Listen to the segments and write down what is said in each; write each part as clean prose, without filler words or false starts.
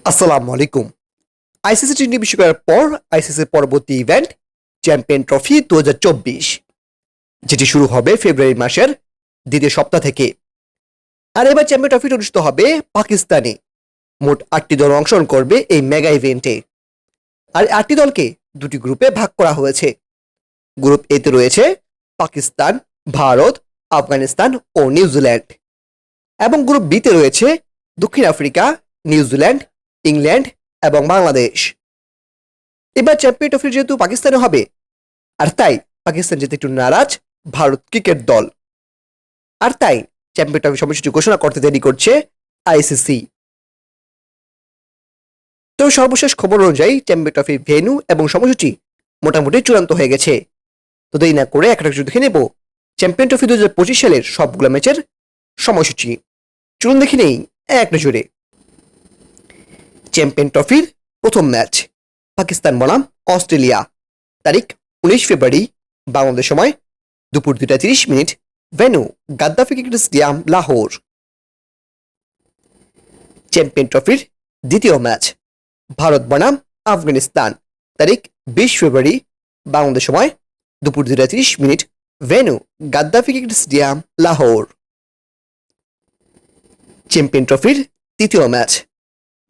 আসসালামু আলাইকুম। আইসিসি টি-20 বিশ্বকাপের পর আইসিসির পরবর্তী ইভেন্ট চ্যাম্পিয়ন ট্রফি 2024, যেটি শুরু হবে ফেব্রুয়ারি মাসের দ্বিতীয় সপ্তাহ থেকে। আর এবার চ্যাম্পিয়ন ট্রফিটি অনুষ্ঠিত হবে পাকিস্তানে। মোট 8টি দল অংশগ্রহণ করবে এই মেগা ইভেন্টে। আর 8টি দলকে দুটি গ্রুপে ভাগ করা হয়েছে। গ্রুপ এতে রয়েছে পাকিস্তান, ভারত, আফগানিস্তান ও নিউজিল্যান্ড, এবং গ্রুপ বিতে রয়েছে দক্ষিণ আফ্রিকা, নিউজিল্যান্ড, ইংল্যান্ড এবং বাংলাদেশ। এবার চ্যাম্পিয়ন ট্রফি যেহেতু পাকিস্তানে হবে, আর তাই পাকিস্তান যেতে একটু নারাজ ভারত ক্রিকেট দল, আর তাই চ্যাম্পিয়ন ট্রফি সময়সূচি ঘোষণা করতে দেরি করছে আইসিসি। তো সর্বশেষ খবর অনুযায়ী চ্যাম্পিয়ন ট্রফির ভেন্যু এবং সময়সূচি মোটামুটি চূড়ান্ত হয়ে গেছে। তো দেরি না করে একটা দেখে নেব চ্যাম্পিয়ন ট্রফি 2025 সালের সবগুলো ম্যাচের সময়সূচি। চলুন দেখে নেই এক নজরে। চ্যাম্পিয়ন ট্রফির প্রথম ম্যাচ পাকিস্তান বনাম অস্ট্রেলিয়া, তারিখ 19 ফেব্রুয়ারি, বাংলাদেশ সময় দুপুর 2:30, venue Gaddafi cricket stadium, Lahore. Champion ট্রফির দ্বিতীয় ম্যাচ ভারত বনাম আফগানিস্তান, তারিখ 20 ফেব্রুয়ারি, বাংলাদেশ সময় দুপুর 2:30, venue Gaddafi cricket stadium, Lahore. Champion ট্রফির তৃতীয় ম্যাচ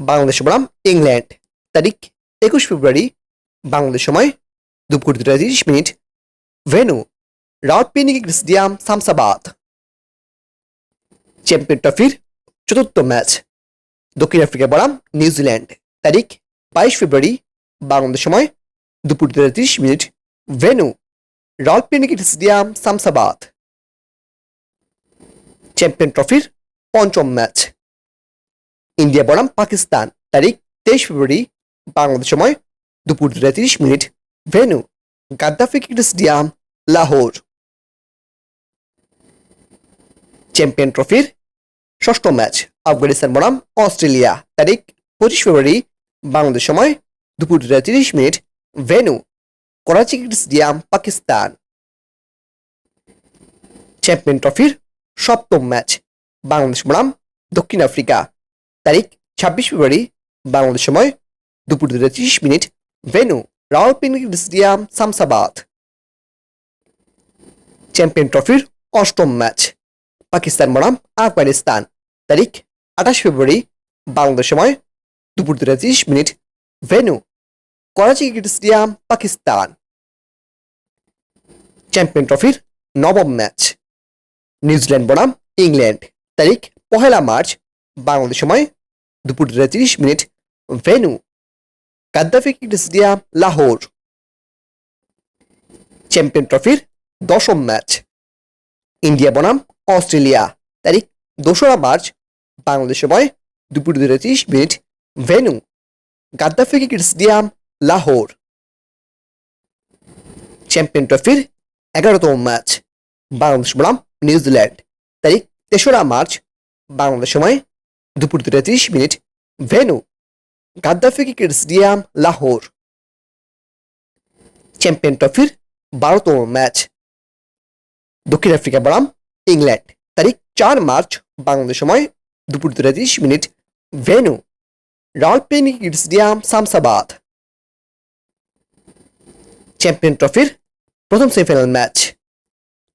বাংলাদেশ বনাম ইংল্যান্ড, তারিখ 21 ফেব্রুয়ারি, বাংলাদেশ সময় দুপুর 2:30, venue Rawalpindi cricket stadium, Shamsabad. Champion ট্রফির চতুর্থ ম্যাচ দক্ষিণ আফ্রিকা বনাম নিউজিল্যান্ড, তারিখ 22 ফেব্রুয়ারি, বাংলাদেশ সময় দুপুর 2:30, venue Rawalpindi cricket stadium, Shamsabad. Champion ট্রফির পঞ্চম ম্যাচ ইন্ডিয়া বনাম পাকিস্তান, তারিখ 23 ফেব্রুয়ারি, বাংলাদেশ সময় দুপুর 2:30, venue Gaddafi cricket stadium, Lahore. Champion ট্রফির ষষ্ঠ ম্যাচ আফগানিস্তান বনাম অস্ট্রেলিয়া, তারিখ 25 ফেব্রুয়ারি, বাংলাদেশ সময় দুপুর 2:30, venue Karachi cricket stadium, Pakistan. Champion ট্রফির সপ্তম ম্যাচ বাংলাদেশ বনাম দক্ষিণ আফ্রিকা, তারিখ 26 ফেব্রুয়ারি, বাংলাদেশ সময় দুপুর 2:30, venue Rawalpindi cricket stadium, Shamsabad. Champion ট্রফির অষ্টম ম্যাচ পাকিস্তান বনাম আফগানিস্তান, তারিখ 28 ফেব্রুয়ারি, বাংলাদেশ সময় দুপুর 2:30, venue Karachi cricket stadium, Pakistan. Champion ট্রফির নবম ম্যাচ নিউজিল্যান্ড বনাম ইংল্যান্ড, তারিখ 1 মার্চ, বাংলাদেশ সময় দুপুর 2:30, venue Gaddafi cricket stadium, Lahore. Champion ট্রফির দশম ম্যাচ ইন্ডিয়া বনাম অস্ট্রেলিয়া, তারিখ 2 মার্চ, বাংলাদেশ সময় দুপুর 2:30, venue Gaddafi cricket stadium, Lahore. Champion ট্রফির 11তম ম্যাচ বাংলাদেশ বনাম নিউজিল্যান্ড, তারিখ 3 মার্চ, বাংলাদেশ সময় দুপুর 2:30, venue Gaddafi cricket stadium, Lahore. Champion ট্রফির 12তম ম্যাচ দক্ষিণ আফ্রিকা বনাম ইংল্যান্ড, তারিখ 4 মার্চ, বাংলাদেশ সময় দুপুর 2:30, venue Rawalpindi cricket stadium, Shamsabad. Champion ট্রফির প্রথম সেমিফাইনাল ম্যাচ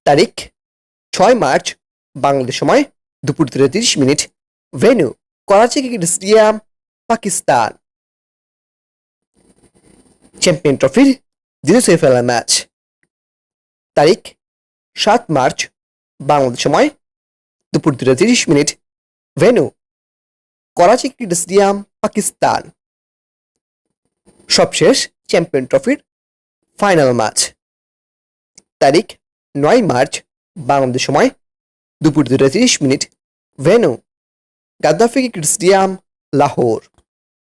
তারিখ 6 মার্চ, বাংলাদেশ সময় দুপুর 2:30, venue Karachi cricket stadium, Pakistan. Champion ট্রফির দ্বিতীয় সেমিফাইনাল ম্যাচ তারিখ 7 মার্চ, বাংলাদেশ সময় দুপুর 2:30, venue Karachi cricket stadium, Pakistan. সবশেষ চ্যাম্পিয়ন ট্রফির ফাইনাল ম্যাচ তারিখ 9 মার্চ, বাংলাদেশ সময় দুপুর 2:30, venue Gaddafi cricket stadium, Lahore.